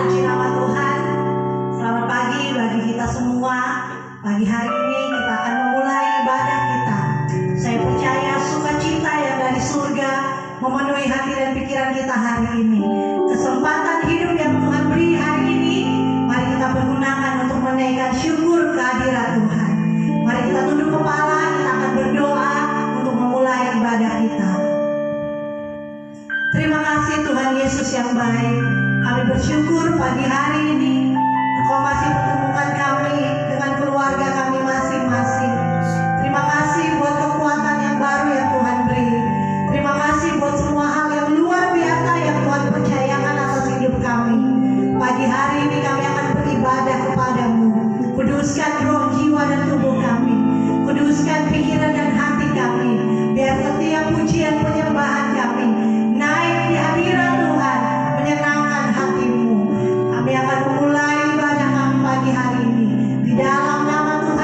Puji nama Tuhan. Selamat pagi bagi kita semua. Pagi hari ini kita akan memulai ibadah kita. Saya percaya sukacita yang dari surga memenuhi hati dan pikiran kita hari ini. Kesempatan hidup yang Tuhan beri hari ini, mari kita pergunakan untuk menaikkan syukur kehadirat Tuhan. Mari kita tunduk kepala, kita akan berdoa untuk memulai ibadah kita. Terima kasih Tuhan Yesus yang baik. Kami bersyukur pagi hari ini Engkau masih pertemukan kami dengan keluarga kami masing-masing. Terima kasih buat kekuatan yang baru yang Tuhan beri. Terima kasih buat semua hal yang luar biasa yang Tuhan percayakan atas hidup kami. Pagi hari ini kami akan beribadah kepadamu. Kuduskan roh, jiwa dan tubuh kami. Kuduskan pikiran dan hati kami. Biar setiap pujian penyembahan kami naik di hadirat Tuhan, menyenangkan hatimu. Kami akan memulai ibadah kami pagi hari ini di dalam nama Tuhan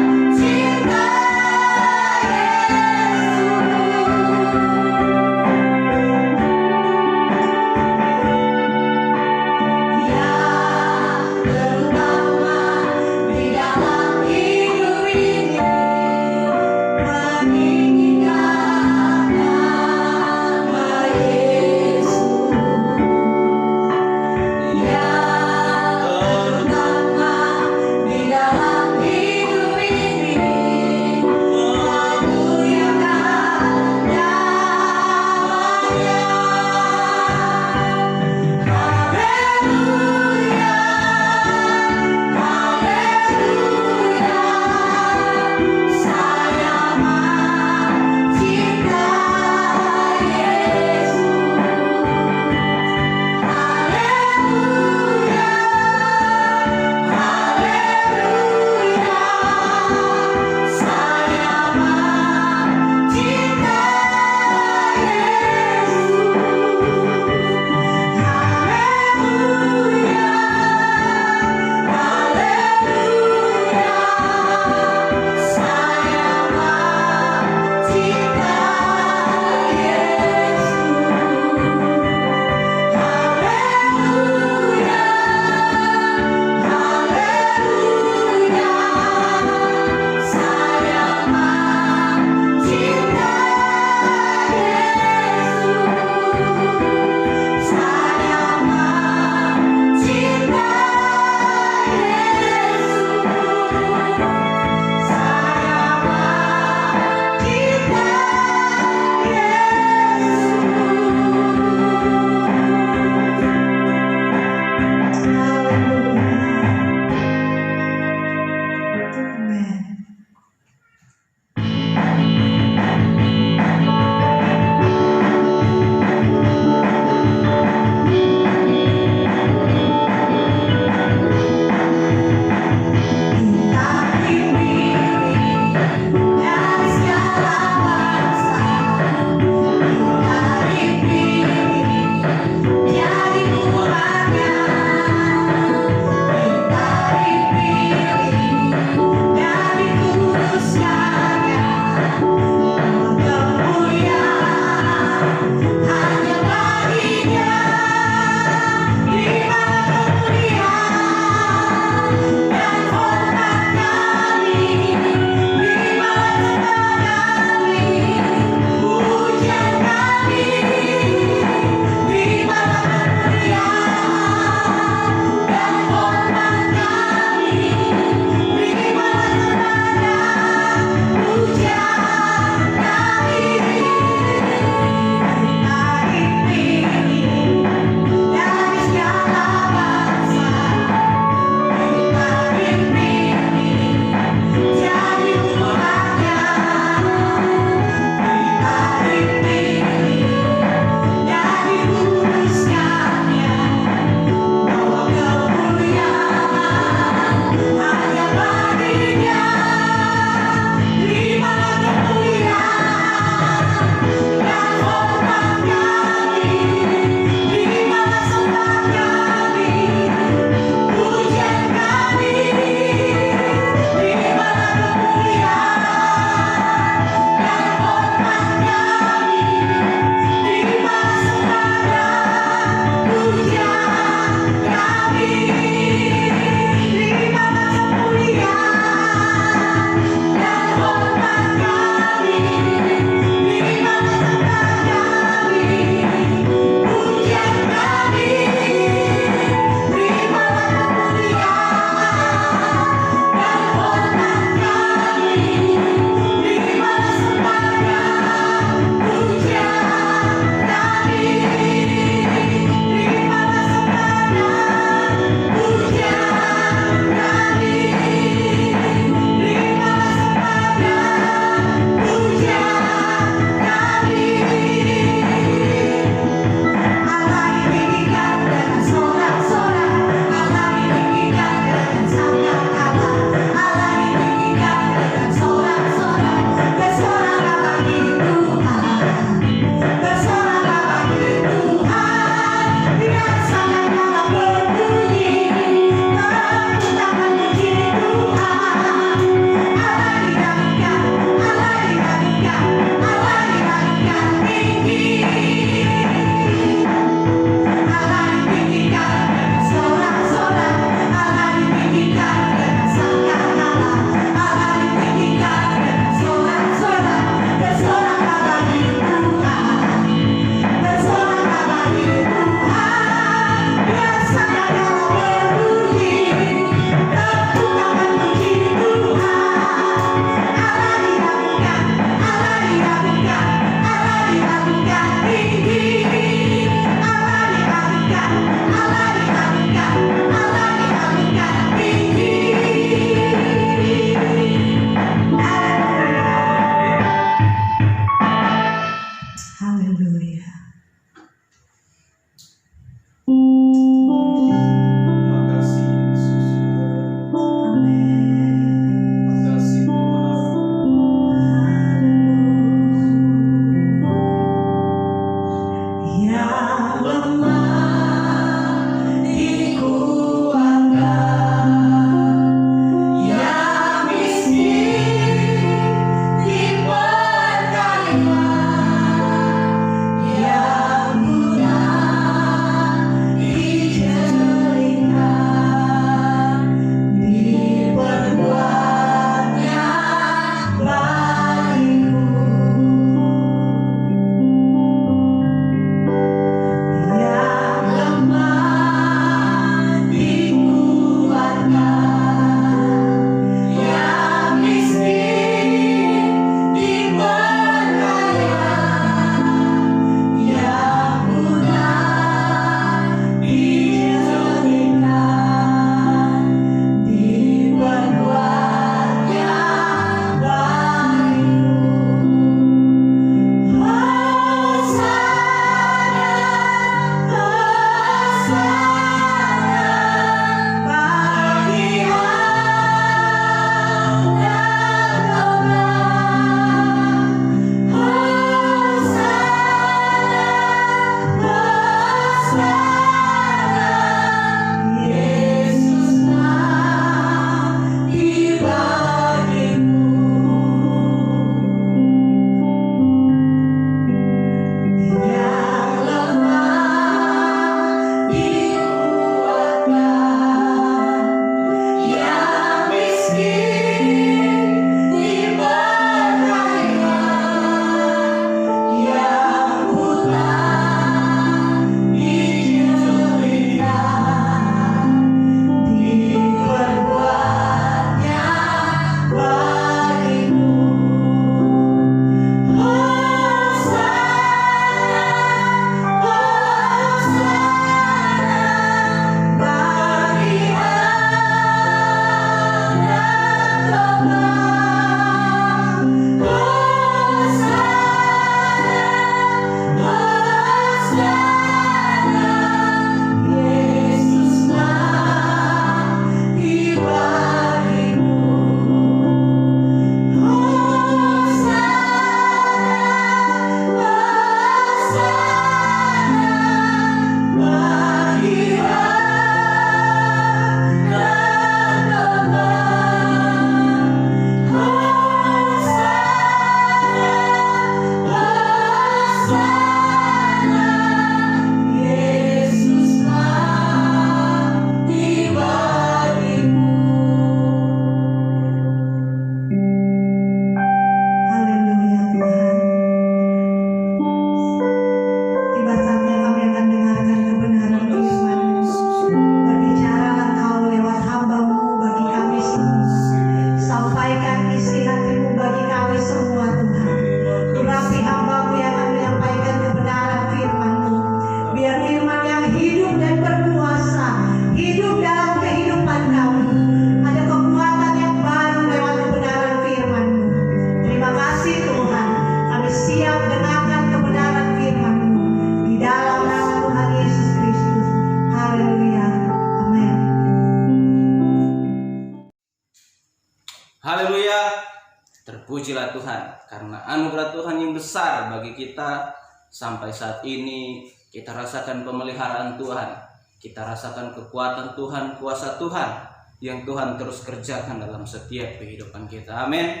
Terpujilah Tuhan karena anugerah Tuhan yang besar bagi kita. Sampai saat ini kita rasakan pemeliharaan Tuhan, kita rasakan kekuatan Tuhan, kuasa Tuhan yang Tuhan terus kerjakan dalam setiap kehidupan kita. Amin.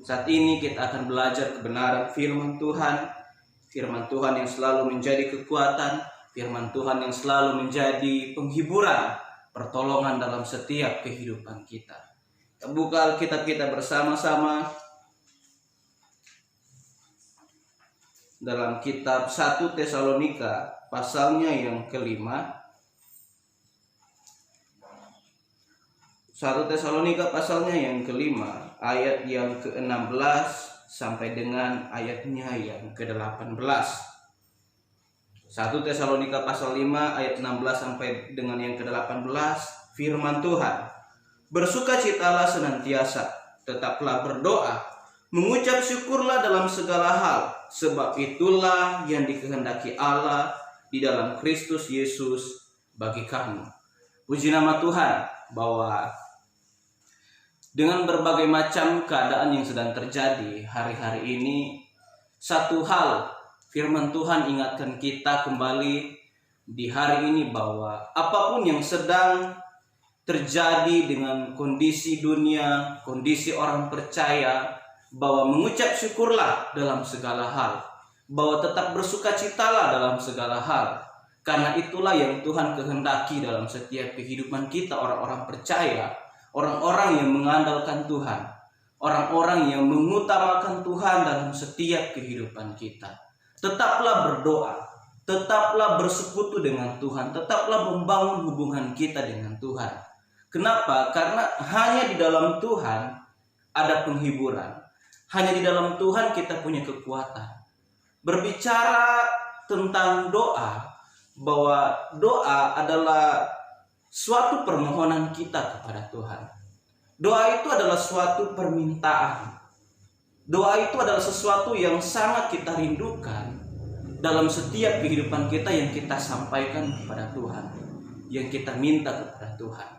Saat ini kita akan belajar kebenaran firman Tuhan yang selalu menjadi kekuatan, firman Tuhan yang selalu menjadi penghiburan, pertolongan dalam setiap kehidupan kita. Kita buka Alkitab kita bersama-sama dalam kitab 1 Tesalonika pasalnya yang kelima. 1 Tesalonika pasalnya yang kelima, ayat yang ke-16 sampai dengan ayatnya yang ke-18. 1 Tesalonika pasal 5 ayat 16 sampai dengan yang ke-18, firman Tuhan. Bersukacitalah senantiasa, tetaplah berdoa, mengucap syukurlah dalam segala hal, sebab itulah yang dikehendaki Allah di dalam Kristus Yesus bagi kamu. Puji nama Tuhan bahwa dengan berbagai macam keadaan yang sedang terjadi hari-hari ini, satu hal firman Tuhan ingatkan kita kembali di hari ini bahwa apapun yang sedang terjadi dengan kondisi dunia, kondisi orang percaya, bahwa mengucap syukurlah dalam segala hal, bahwa tetap bersukacitalah dalam segala hal, karena itulah yang Tuhan kehendaki dalam setiap kehidupan kita, orang-orang percaya, orang-orang yang mengandalkan Tuhan, orang-orang yang mengutamakan Tuhan dalam setiap kehidupan kita. Tetaplah berdoa, tetaplah bersekutu dengan Tuhan, tetaplah membangun hubungan kita dengan Tuhan. Kenapa? Karena hanya di dalam Tuhan ada penghiburan. Hanya di dalam Tuhan kita punya kekuatan. Berbicara tentang doa, bahwa doa adalah suatu permohonan kita kepada Tuhan. Doa itu adalah suatu permintaan. Doa itu adalah sesuatu yang sangat kita rindukan dalam setiap kehidupan kita yang kita sampaikan kepada Tuhan, yang kita minta kepada Tuhan.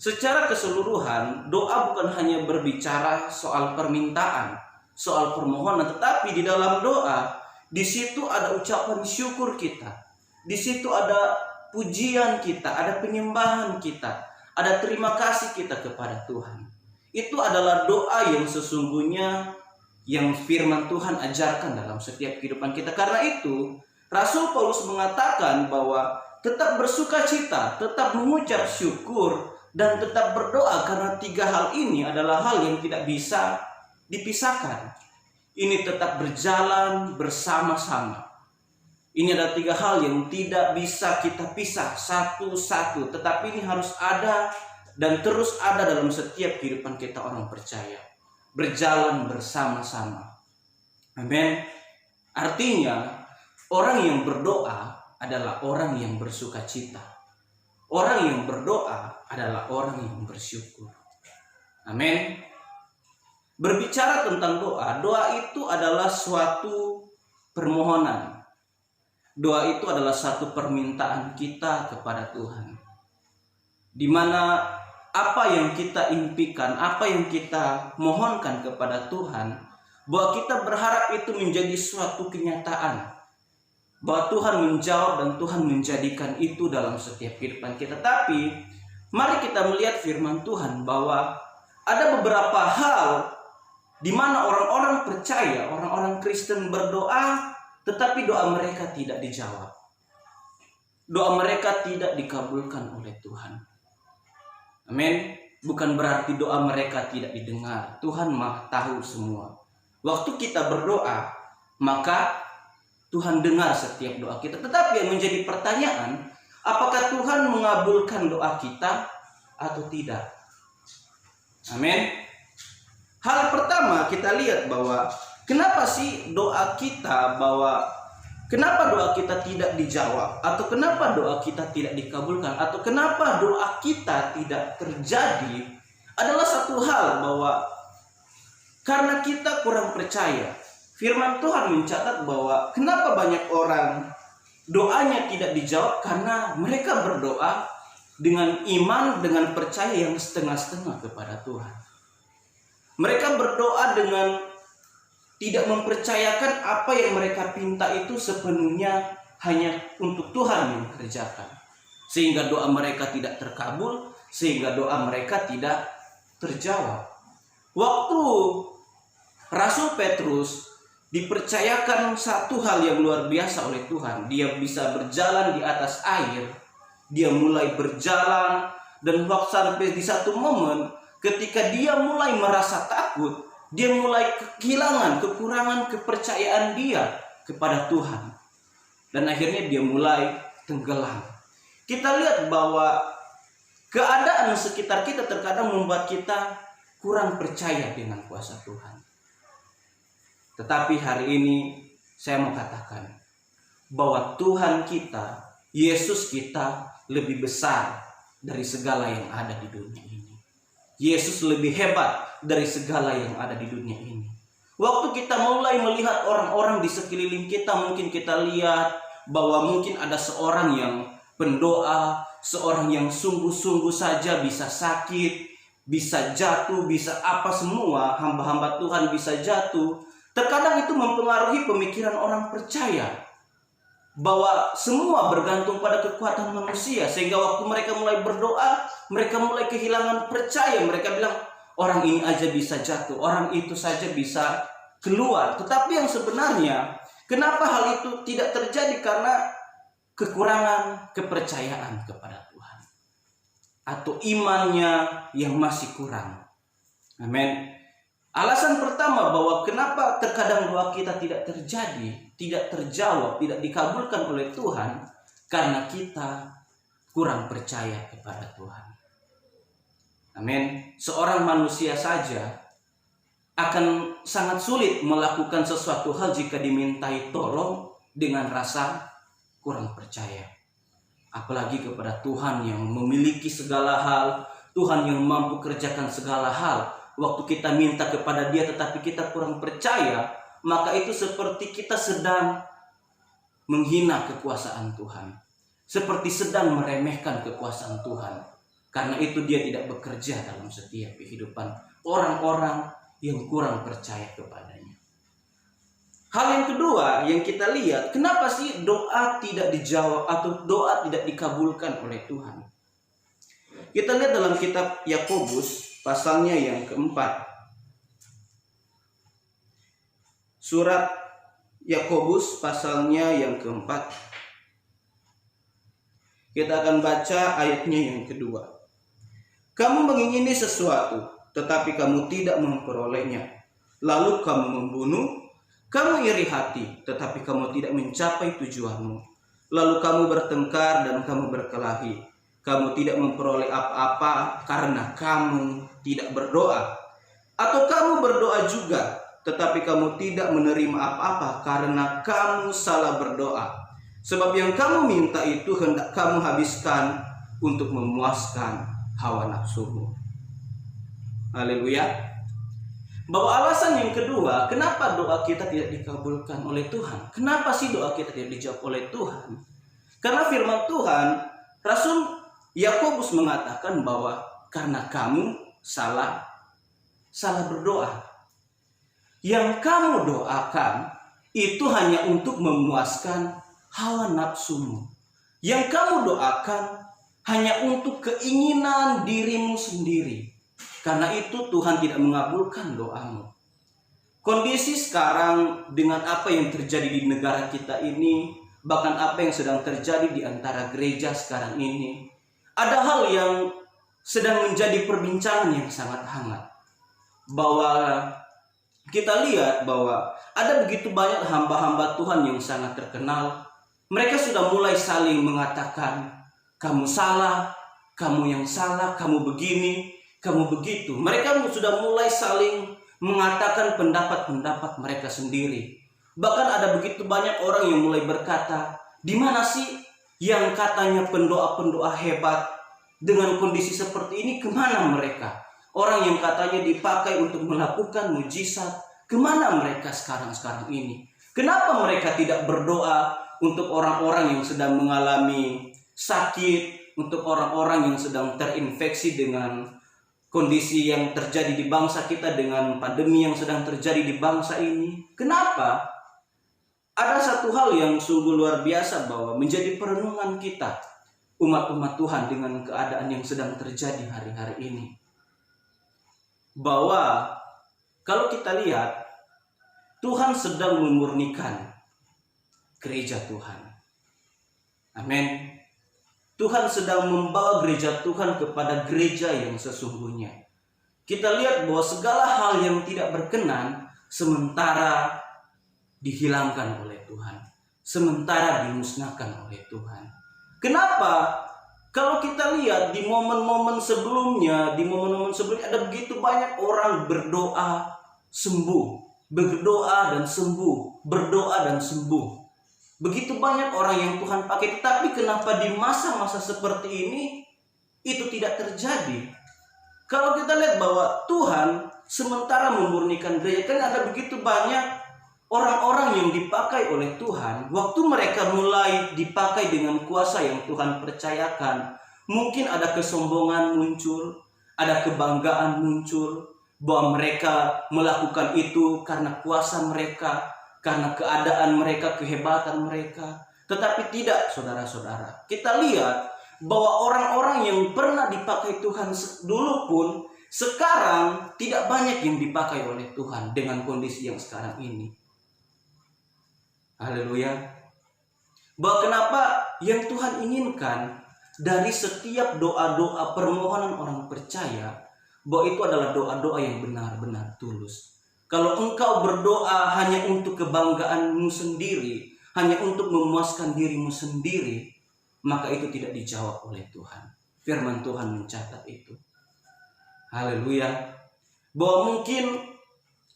Secara keseluruhan, doa bukan hanya berbicara soal permintaan, soal permohonan, tetapi di dalam doa, di situ ada ucapan syukur kita, di situ ada pujian kita, ada penyembahan kita, ada terima kasih kita kepada Tuhan. Itu adalah doa yang sesungguhnya yang firman Tuhan ajarkan dalam setiap kehidupan kita. Karena itu, Rasul Paulus mengatakan bahwa tetap bersukacita, tetap mengucap syukur, dan tetap berdoa, karena tiga hal ini adalah hal yang tidak bisa dipisahkan. Ini tetap berjalan bersama-sama. Ini adalah tiga hal yang tidak bisa kita pisah satu-satu, tetapi ini harus ada dan terus ada dalam setiap kehidupan kita orang percaya. Berjalan bersama-sama. Amin. Artinya, orang yang berdoa adalah orang yang bersukacita. Orang yang berdoa adalah orang yang bersyukur. Amin. Berbicara tentang doa, doa itu adalah suatu permohonan. Doa itu adalah satu permintaan kita kepada Tuhan. Di mana apa yang kita impikan, apa yang kita mohonkan kepada Tuhan, bahwa kita berharap itu menjadi suatu kenyataan. Bahwa Tuhan menjawab dan Tuhan menjadikan itu dalam setiap kehidupan kita. Tapi mari kita melihat firman Tuhan bahwa ada beberapa hal di mana orang-orang percaya, orang-orang Kristen berdoa, tetapi doa mereka tidak dijawab. Doa mereka tidak dikabulkan oleh Tuhan. Amin. Bukan berarti doa mereka tidak didengar. Tuhan Maha tahu semua. Waktu kita berdoa, maka Tuhan dengar setiap doa kita. Tetapi yang menjadi pertanyaan, apakah Tuhan mengabulkan doa kita atau tidak? Amin. Hal pertama kita lihat bahwa kenapa sih doa kita, kenapa doa kita tidak dijawab, atau kenapa doa kita tidak dikabulkan, atau kenapa doa kita tidak terjadi, adalah satu hal bahwa karena kita kurang percaya. Firman Tuhan mencatat bahwa kenapa banyak orang doanya tidak dijawab, karena mereka berdoa dengan iman, dengan percaya yang setengah-setengah kepada Tuhan. Mereka berdoa dengan tidak mempercayakan apa yang mereka pinta itu sepenuhnya hanya untuk Tuhan yang kerjakan. Sehingga doa mereka tidak terkabul, sehingga doa mereka tidak terjawab. Waktu Rasul Petrus dipercayakan satu hal yang luar biasa oleh Tuhan. Dia bisa berjalan di atas air. Dia mulai berjalan, dan waktu sampai di satu momen ketika dia mulai merasa takut, dia mulai kehilangan, kekurangan kepercayaan dia kepada Tuhan. Dan akhirnya dia mulai tenggelam. Kita lihat bahwa keadaan sekitar kita terkadang membuat kita kurang percaya dengan kuasa Tuhan. Tetapi hari ini saya mau katakan bahwa Tuhan kita, Yesus kita lebih besar dari segala yang ada di dunia ini. Yesus lebih hebat dari segala yang ada di dunia ini. Waktu kita mulai melihat orang-orang di sekeliling kita, mungkin kita lihat bahwa mungkin ada seorang yang pendoa, seorang yang sungguh-sungguh saja bisa sakit, bisa jatuh, bisa apa semua, hamba-hamba Tuhan bisa jatuh. Terkadang itu mempengaruhi pemikiran orang percaya bahwa semua bergantung pada kekuatan manusia, sehingga waktu mereka mulai berdoa, mereka mulai kehilangan percaya. Mereka bilang, orang ini aja bisa jatuh, orang itu saja bisa keluar. Tetapi yang sebenarnya, kenapa hal itu tidak terjadi? Karena kekurangan kepercayaan kepada Tuhan, atau imannya yang masih kurang. Amin. Alasan pertama bahwa kenapa terkadang doa kita tidak terjadi, tidak terjawab, tidak dikabulkan oleh Tuhan, karena kita kurang percaya kepada Tuhan. Amin. Seorang manusia saja akan sangat sulit melakukan sesuatu hal jika dimintai tolong dengan rasa kurang percaya. Apalagi kepada Tuhan yang memiliki segala hal, Tuhan yang mampu kerjakan segala hal. Waktu kita minta kepada Dia tetapi kita kurang percaya, maka itu seperti kita sedang menghina kekuasaan Tuhan, seperti sedang meremehkan kekuasaan Tuhan. Karena itu Dia tidak bekerja dalam setiap kehidupan orang-orang yang kurang percaya kepadanya. Hal yang kedua yang kita lihat, kenapa sih doa tidak dijawab atau doa tidak dikabulkan oleh Tuhan? Kita lihat dalam kitab Yakobus pasalnya yang keempat. Surat Yakobus pasalnya yang keempat. Kita akan baca ayatnya yang kedua. Kamu mengingini sesuatu, tetapi kamu tidak memperolehnya. Lalu kamu membunuh, kamu iri hati, tetapi kamu tidak mencapai tujuanmu. Lalu kamu bertengkar dan kamu berkelahi. Kamu tidak memperoleh apa-apa karena kamu tidak berdoa. Atau kamu berdoa juga, tetapi kamu tidak menerima apa-apa karena kamu salah berdoa. Sebab yang kamu minta itu hendak kamu habiskan untuk memuaskan hawa nafsumu. Haleluya. Bahwa alasan yang kedua, kenapa doa kita tidak dikabulkan oleh Tuhan? Kenapa sih doa kita tidak dijawab oleh Tuhan? Karena firman Tuhan, Rasul Yakobus mengatakan bahwa karena kamu salah berdoa. Yang kamu doakan itu hanya untuk memuaskan hawa nafsumu. Yang kamu doakan hanya untuk keinginan dirimu sendiri. Karena itu Tuhan tidak mengabulkan doamu. Kondisi sekarang dengan apa yang terjadi di negara kita ini, bahkan apa yang sedang terjadi di antara gereja sekarang ini, ada hal yang sedang menjadi perbincangan yang sangat hangat. Bahwa kita lihat bahwa ada begitu banyak hamba-hamba Tuhan yang sangat terkenal. Mereka sudah mulai saling mengatakan, kamu salah, kamu yang salah, kamu begini, kamu begitu. Mereka sudah mulai saling mengatakan pendapat-pendapat mereka sendiri. Bahkan ada begitu banyak orang yang mulai berkata, di mana sih yang katanya pendoa-pendoa hebat dengan kondisi seperti ini, kemana mereka? Orang yang katanya dipakai untuk melakukan mujizat, kemana mereka sekarang ini? Kenapa mereka tidak berdoa untuk orang-orang yang sedang mengalami sakit, untuk orang-orang yang sedang terinfeksi dengan kondisi yang terjadi di bangsa kita, dengan pandemi yang sedang terjadi di bangsa ini. Kenapa? Ada satu hal yang sungguh luar biasa bahwa menjadi perenungan kita, umat-umat Tuhan, dengan keadaan yang sedang terjadi hari-hari ini. Bahwa kalau kita lihat, Tuhan sedang memurnikan gereja Tuhan. Amin. Tuhan sedang membawa gereja Tuhan kepada gereja yang sesungguhnya. Kita lihat bahwa segala hal yang tidak berkenan sementara dihilangkan oleh Tuhan, sementara dimusnahkan oleh Tuhan. Kenapa? Kalau kita lihat di momen-momen sebelumnya, ada begitu banyak orang berdoa sembuh, berdoa dan sembuh, berdoa dan sembuh. Begitu banyak orang yang Tuhan pakai, tetapi kenapa di masa-masa seperti ini itu tidak terjadi? Kalau kita lihat bahwa Tuhan sementara memurnikan gereja, kan ada begitu banyak orang-orang yang dipakai oleh Tuhan. Waktu mereka mulai dipakai dengan kuasa yang Tuhan percayakan, mungkin ada kesombongan muncul, ada kebanggaan muncul, bahwa mereka melakukan itu karena kuasa mereka, karena keadaan mereka, kehebatan mereka. Tetapi tidak, saudara-saudara. Kita lihat bahwa orang-orang yang pernah dipakai Tuhan dulu pun sekarang tidak banyak yang dipakai oleh Tuhan dengan kondisi yang sekarang ini. Haleluya. Bahwa kenapa yang Tuhan inginkan dari setiap doa-doa permohonan orang percaya, bahwa itu adalah doa-doa yang benar-benar tulus. Kalau engkau berdoa hanya untuk kebanggaanmu sendiri, hanya untuk memuaskan dirimu sendiri, maka itu tidak dijawab oleh Tuhan. Firman Tuhan mencatat itu. Haleluya. Bahwa mungkin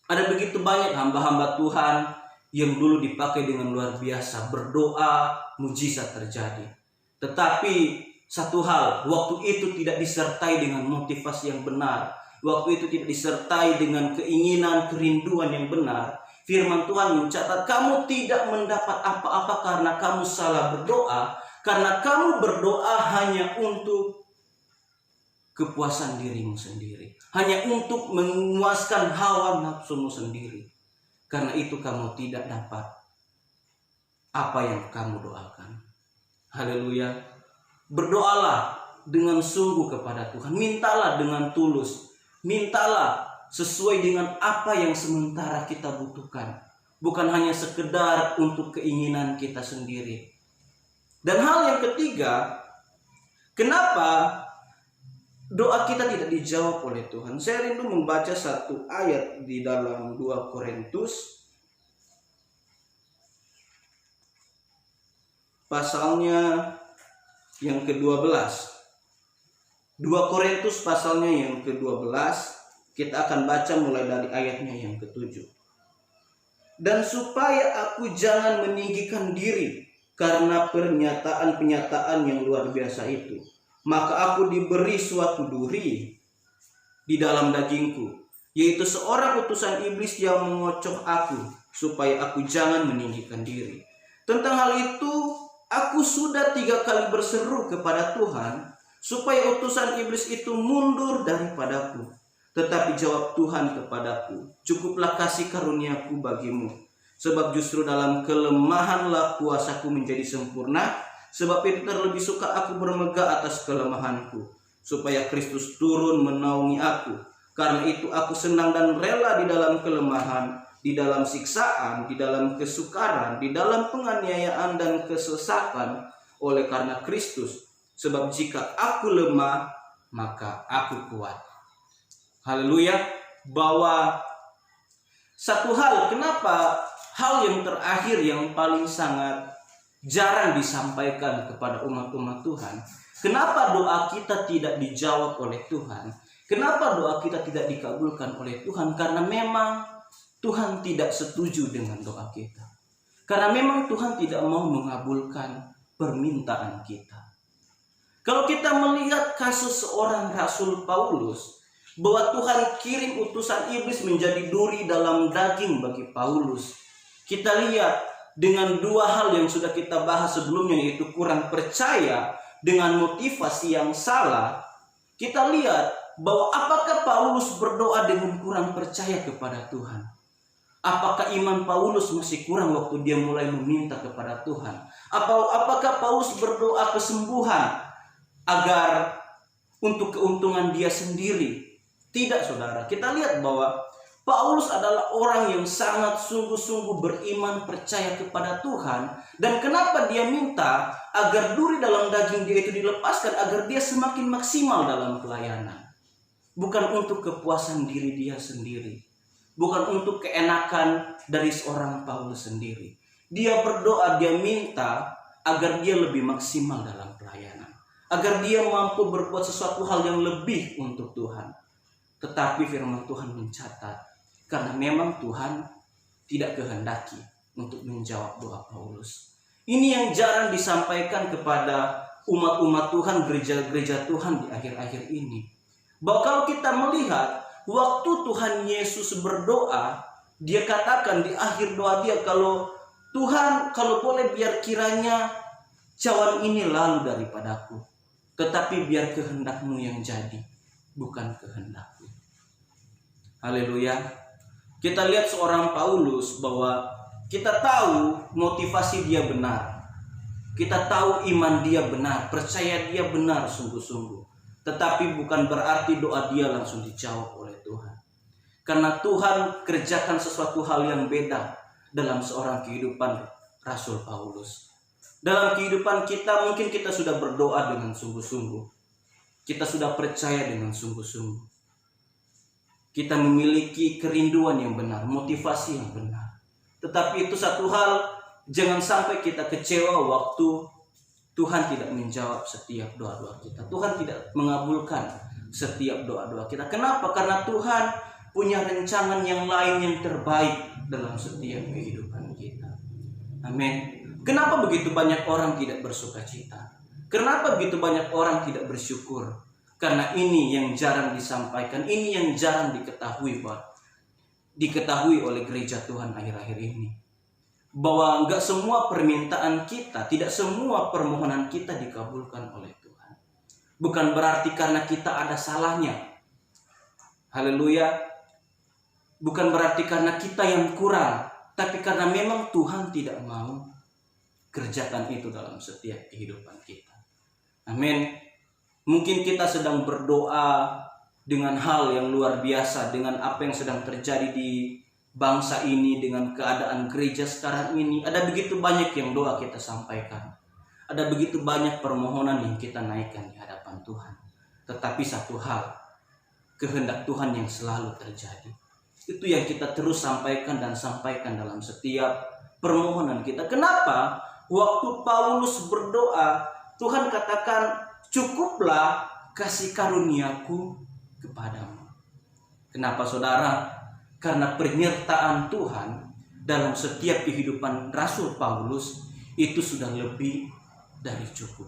ada begitu banyak hamba-hamba Tuhan yang dulu dipakai dengan luar biasa, berdoa, mujizat terjadi. Tetapi satu hal, waktu itu tidak disertai dengan motivasi yang benar, waktu itu tidak disertai dengan keinginan, kerinduan yang benar. Firman Tuhan mencatat, kamu tidak mendapat apa-apa karena kamu salah berdoa, karena kamu berdoa hanya untuk kepuasan dirimu sendiri, hanya untuk memuaskan hawa nafsumu sendiri. Karena itu kamu tidak dapat apa yang kamu doakan. Haleluya. Berdoalah dengan sungguh kepada Tuhan, mintalah dengan tulus. Mintalah sesuai dengan apa yang sementara kita butuhkan. Bukan hanya sekedar untuk keinginan kita sendiri. Dan hal yang ketiga, kenapa doa kita tidak dijawab oleh Tuhan? Saya rindu membaca satu ayat di dalam 2 Korintus. Pasalnya yang ke-12. 2 Korintus pasalnya yang ke-12, kita akan baca mulai dari ayatnya yang ke-7. Dan supaya aku jangan meninggikan diri karena pernyataan-pernyataan yang luar biasa itu, maka aku diberi suatu duri di dalam dagingku, yaitu seorang utusan iblis yang mengocoh aku, supaya aku jangan meninggikan diri. Tentang hal itu, aku sudah 3 kali berseru kepada Tuhan, supaya utusan iblis itu mundur daripadaku. Tetapi jawab Tuhan kepadaku, cukuplah kasih karuniaku bagimu, sebab justru dalam kelemahanlah kuasaku menjadi sempurna. Sebab itu terlebih suka aku bermegah atas kelemahanku, supaya Kristus turun menaungi aku. Karena itu aku senang dan rela di dalam kelemahan, di dalam siksaan, di dalam kesukaran, di dalam penganiayaan dan kesesakan, oleh karena Kristus. Sebab jika aku lemah, maka aku kuat. Haleluya. Bahwa satu hal, kenapa hal yang terakhir yang paling sangat jarang disampaikan kepada umat-umat Tuhan, kenapa doa kita tidak dijawab oleh Tuhan, kenapa doa kita tidak dikabulkan oleh Tuhan? Karena memang Tuhan tidak setuju dengan doa kita, karena memang Tuhan tidak mau mengabulkan permintaan kita. Kalau kita melihat kasus seorang Rasul Paulus, bahwa Tuhan kirim utusan iblis menjadi duri dalam daging bagi Paulus, kita lihat dengan 2 hal yang sudah kita bahas sebelumnya, yaitu kurang percaya dengan motivasi yang salah. Kita lihat bahwa apakah Paulus berdoa dengan kurang percaya kepada Tuhan? Apakah iman Paulus masih kurang waktu dia mulai meminta kepada Tuhan? Apakah Paulus berdoa kesembuhan agar untuk keuntungan dia sendiri? Tidak, saudara. Kita lihat bahwa Paulus adalah orang yang sangat sungguh-sungguh beriman percaya kepada Tuhan. Dan kenapa dia minta agar duri dalam daging dia itu dilepaskan, agar dia semakin maksimal dalam pelayanan. Bukan untuk kepuasan diri dia sendiri. Bukan untuk keenakan dari seorang Paulus sendiri. Dia berdoa, dia minta agar dia lebih maksimal dalam pelayanan. Agar dia mampu berbuat sesuatu hal yang lebih untuk Tuhan. Tetapi firman Tuhan mencatat, karena memang Tuhan tidak kehendaki untuk menjawab doa Paulus. Ini yang jarang disampaikan kepada umat-umat Tuhan, gereja-gereja Tuhan di akhir-akhir ini. Bahwa kalau kita melihat waktu Tuhan Yesus berdoa, dia katakan di akhir doa dia, kalau Tuhan, kalau boleh biar kiranya cawan ini lalu daripadaku, tetapi biar kehendak-Mu yang jadi, bukan kehendak-Ku. Haleluya. Kita lihat seorang Paulus bahwa kita tahu motivasi dia benar. Kita tahu iman dia benar, percaya dia benar sungguh-sungguh. Tetapi bukan berarti doa dia langsung dijawab oleh Tuhan. Karena Tuhan kerjakan sesuatu hal yang beda dalam seorang kehidupan Rasul Paulus. Dalam kehidupan kita mungkin kita sudah berdoa dengan sungguh-sungguh. Kita sudah percaya dengan sungguh-sungguh. Kita memiliki kerinduan yang benar, motivasi yang benar. Tetapi itu satu hal, jangan sampai kita kecewa waktu Tuhan tidak menjawab setiap doa-doa kita. Tuhan tidak mengabulkan setiap doa-doa kita. Kenapa? Karena Tuhan punya rencangan yang lain yang terbaik dalam setiap kehidupan kita. Amin. Kenapa begitu banyak orang tidak bersukacita? Kenapa begitu banyak orang tidak bersyukur? Karena ini yang jarang disampaikan, ini yang jarang diketahui oleh gereja Tuhan akhir-akhir ini. Bahwa enggak semua permintaan kita, tidak semua permohonan kita dikabulkan oleh Tuhan. Bukan berarti karena kita ada salahnya. Haleluya. Bukan berarti karena kita yang kurang, tapi karena memang Tuhan tidak mau kerjakan itu dalam setiap kehidupan kita. Amin. Mungkin kita sedang berdoa dengan hal yang luar biasa, dengan apa yang sedang terjadi di bangsa ini, dengan keadaan gereja sekarang ini. Ada begitu banyak yang doa kita sampaikan. Ada begitu banyak permohonan yang kita naikkan di hadapan Tuhan. Tetapi satu hal, kehendak Tuhan yang selalu terjadi. Itu yang kita terus sampaikan dan sampaikan dalam setiap permohonan kita. Kenapa? Waktu Paulus berdoa, Tuhan katakan, cukuplah kasih karuniaku kepadamu. Kenapa, saudara? Karena penyertaan Tuhan dalam setiap kehidupan Rasul Paulus itu sudah lebih dari cukup.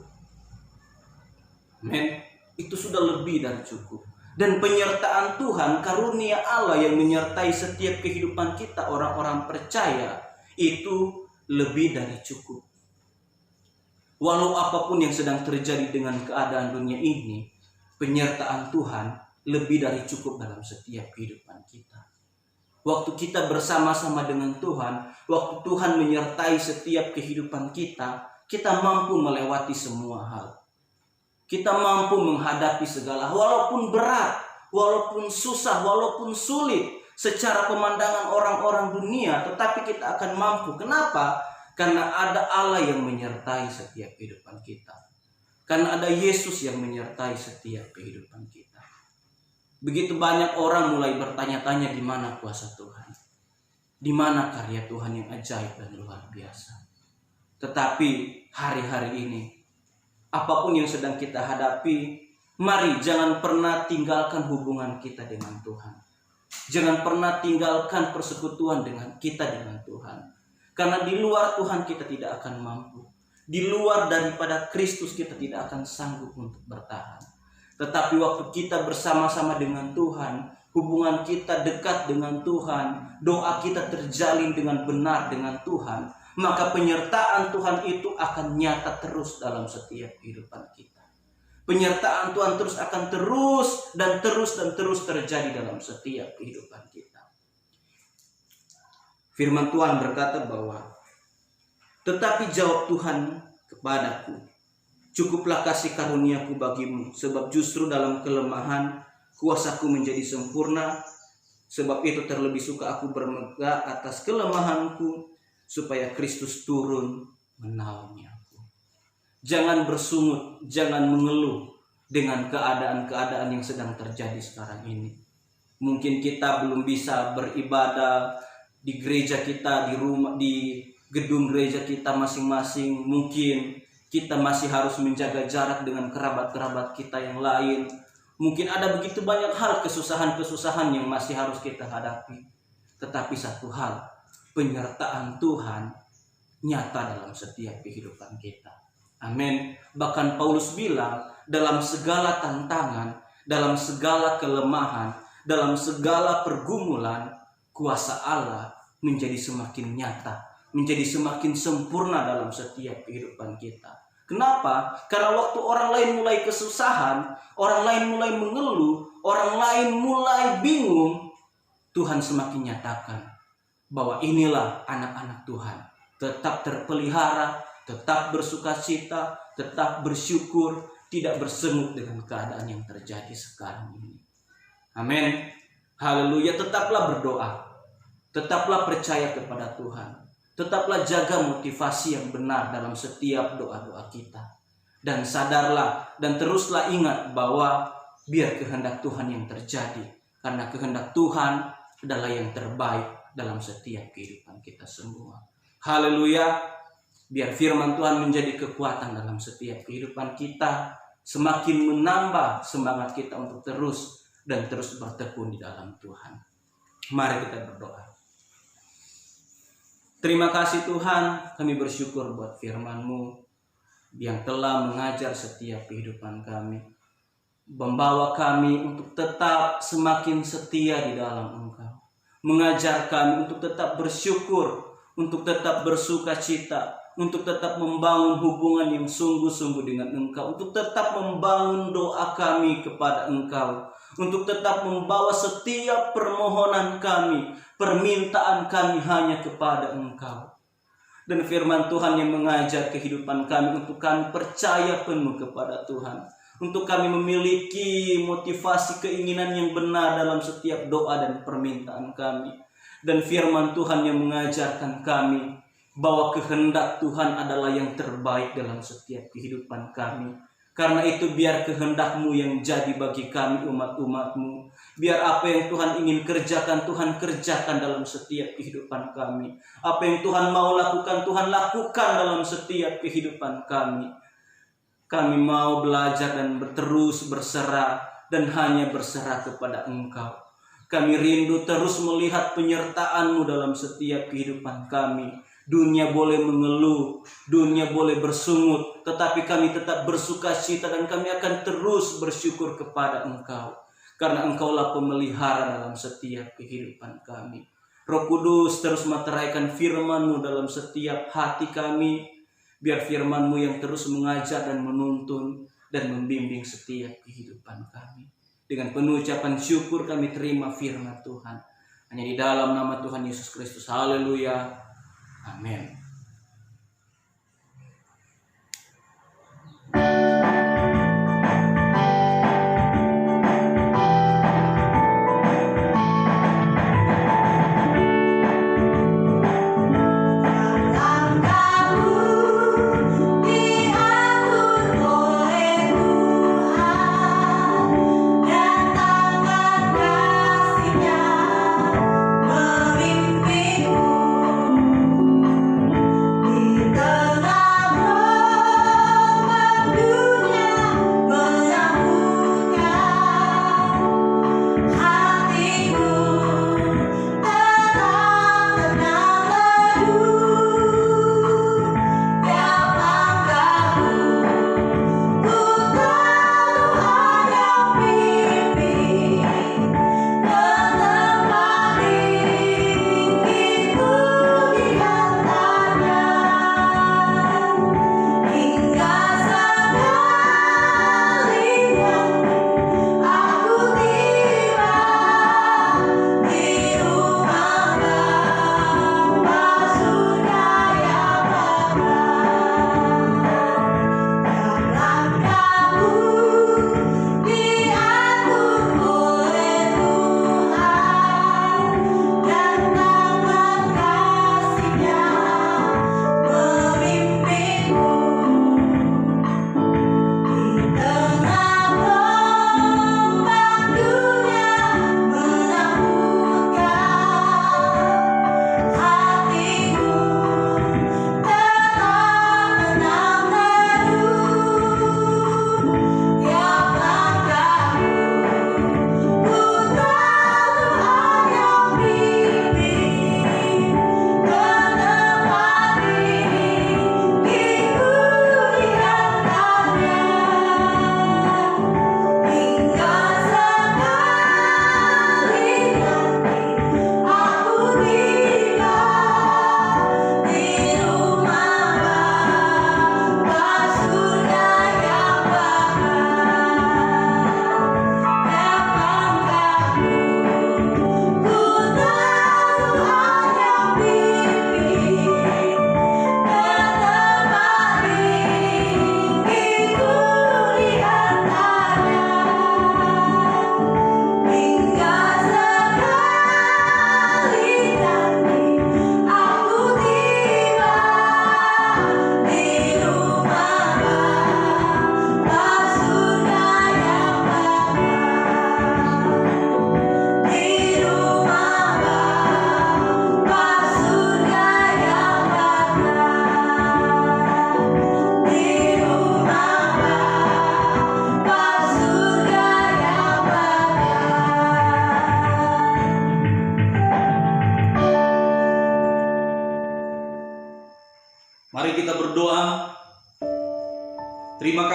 Amen. Itu sudah lebih dari cukup. Dan penyertaan Tuhan, karunia Allah yang menyertai setiap kehidupan kita, orang-orang percaya, itu lebih dari cukup. Walau apapun yang sedang terjadi dengan keadaan dunia ini, penyertaan Tuhan lebih dari cukup dalam setiap kehidupan kita. Waktu kita bersama-sama dengan Tuhan, waktu Tuhan menyertai setiap kehidupan kita, kita mampu melewati semua hal. Kita mampu menghadapi segala, walaupun berat, walaupun susah, walaupun sulit, secara pemandangan orang-orang dunia, tetapi kita akan mampu. Kenapa? Karena ada Allah yang menyertai setiap kehidupan kita. Karena ada Yesus yang menyertai setiap kehidupan kita. Begitu banyak orang mulai bertanya-tanya di mana kuasa Tuhan. Di mana karya Tuhan yang ajaib dan luar biasa. Tetapi hari-hari ini, apapun yang sedang kita hadapi, mari jangan pernah tinggalkan hubungan kita dengan Tuhan. Jangan pernah tinggalkan persekutuan dengan kita dengan Tuhan. Karena di luar Tuhan kita tidak akan mampu. Di luar daripada Kristus kita tidak akan sanggup untuk bertahan. Tetapi waktu kita bersama-sama dengan Tuhan, hubungan kita dekat dengan Tuhan, doa kita terjalin dengan benar dengan Tuhan, maka penyertaan Tuhan itu akan nyata terus dalam setiap kehidupan kita. Penyertaan Tuhan akan terus dan terus terjadi dalam setiap kehidupan kita. Firman Tuhan berkata bahwa, tetapi jawab Tuhan kepadaku, cukuplah kasih karuniaku bagimu, sebab justru dalam kelemahan kuasaku menjadi sempurna. Sebab itu terlebih suka aku bermegah atas kelemahanku, supaya Kristus turun menaungi aku. Jangan bersungut, jangan mengeluh dengan keadaan-keadaan yang sedang terjadi sekarang ini. Mungkin kita belum bisa beribadah di gereja kita, di rumah, di gedung gereja kita masing-masing. Mungkin kita masih harus menjaga jarak dengan kerabat-kerabat kita yang lain. Mungkin ada begitu banyak hal, kesusahan-kesusahan yang masih harus kita hadapi. Tetapi satu hal, penyertaan Tuhan nyata dalam setiap kehidupan kita. Amin. Bahkan Paulus bilang, dalam segala tantangan, dalam segala kelemahan, dalam segala pergumulan, kuasa Allah menjadi semakin nyata, menjadi semakin sempurna dalam setiap kehidupan kita. Kenapa? Karena waktu orang lain mulai kesusahan, orang lain mulai mengeluh, orang lain mulai bingung, Tuhan semakin nyatakan bahwa inilah anak-anak Tuhan. Tetap terpelihara, tetap bersukacita, tetap bersyukur, tidak bersengut dengan keadaan yang terjadi sekarang ini. Amin. Haleluya. Tetaplah berdoa, tetaplah percaya kepada Tuhan. Tetaplah jaga motivasi yang benar dalam setiap doa-doa kita. Dan sadarlah dan teruslah ingat bahwa biar kehendak Tuhan yang terjadi. Karena kehendak Tuhan adalah yang terbaik dalam setiap kehidupan kita semua. Haleluya. Biar firman Tuhan menjadi kekuatan dalam setiap kehidupan kita. Semakin menambah semangat kita untuk terus dan terus bertekun di dalam Tuhan. Mari kita berdoa. Terima kasih Tuhan, kami bersyukur buat firman-Mu yang telah mengajar setiap kehidupan kami. Membawa kami untuk tetap semakin setia di dalam Engkau. Mengajar kami untuk tetap bersyukur, untuk tetap bersukacita, untuk tetap membangun hubungan yang sungguh-sungguh dengan Engkau, untuk tetap membangun doa kami kepada Engkau, untuk tetap membawa setiap permohonan kami, permintaan kami hanya kepada Engkau. Dan firman Tuhan yang mengajar kehidupan kami untuk kami percaya penuh kepada Tuhan. Untuk kami memiliki motivasi keinginan yang benar dalam setiap doa dan permintaan kami. Dan firman Tuhan yang mengajarkan kami bahwa kehendak Tuhan adalah yang terbaik dalam setiap kehidupan kami. Karena itu biar kehendak-Mu yang jadi bagi kami umat-umat-Mu. Biar apa yang Tuhan ingin kerjakan, Tuhan kerjakan dalam setiap kehidupan kami. Apa yang Tuhan mau lakukan, Tuhan lakukan dalam setiap kehidupan kami. Kami mau belajar dan terus berserah dan hanya berserah kepada Engkau. Kami rindu terus melihat penyertaan-Mu dalam setiap kehidupan kami. Dunia boleh mengeluh, dunia boleh bersungut, tetapi kami tetap bersukacita dan kami akan terus bersyukur kepada Engkau. Karena Engkaulah pemelihara dalam setiap kehidupan kami. Roh Kudus terus meteraikan firman-Mu dalam setiap hati kami. Biar firman-Mu yang terus mengajar dan menuntun dan membimbing setiap kehidupan kami. Dengan penuh ucapan syukur kami terima firman Tuhan. Hanya di dalam nama Tuhan Yesus Kristus. Haleluya. Amin.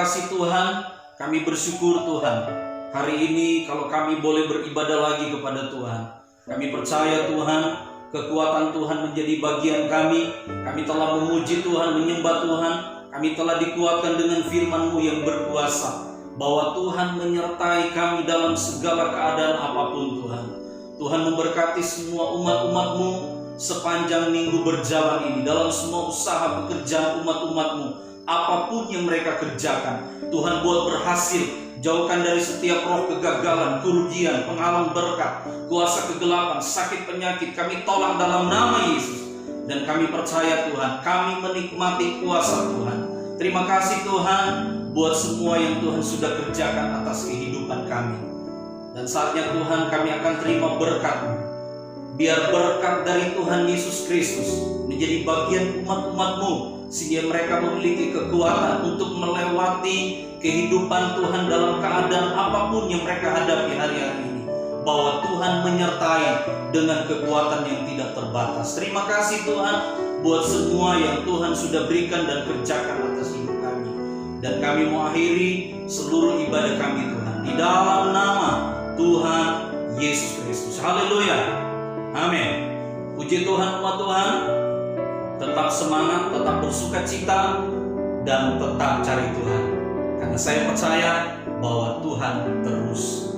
kasih Tuhan, kami bersyukur Tuhan. Hari ini kalau kami boleh beribadah lagi kepada Tuhan, kami percaya Tuhan, kekuatan Tuhan menjadi bagian kami. Kami telah memuji Tuhan, menyembah Tuhan. Kami telah dikuatkan dengan firman-Mu yang berkuasa, bahwa Tuhan menyertai kami dalam segala keadaan apapun Tuhan. Tuhan memberkati semua umat-umat-Mu sepanjang minggu berjalan ini, dalam semua usaha pekerjaan umat-umat-Mu, apapun yang mereka kerjakan, Tuhan buat berhasil. Jauhkan dari setiap roh kegagalan, kerugian, penghalang berkat, kuasa kegelapan, sakit penyakit. Kami tolak dalam nama Yesus. Dan kami percaya Tuhan, kami menikmati kuasa Tuhan. Terima kasih Tuhan buat semua yang Tuhan sudah kerjakan atas kehidupan kami. Dan saatnya Tuhan kami akan terima berkat-Mu. Biar berkat dari Tuhan Yesus Kristus menjadi bagian umat-umat-Mu, sehingga mereka memiliki kekuatan untuk melewati kehidupan Tuhan dalam keadaan apapun yang mereka hadapi hari-hari ini. Bahwa Tuhan menyertai dengan kekuatan yang tidak terbatas. Terima kasih Tuhan buat semua yang Tuhan sudah berikan dan kerjakan atas hidup kami. Dan kami mau akhiri seluruh ibadah kami Tuhan di dalam nama Tuhan Yesus Kristus. Haleluya. Amin. Puji Tuhan umat Tuhan. Tetap semangat, tetap bersuka cita, dan tetap cari Tuhan. Karena saya percaya bahwa Tuhan terus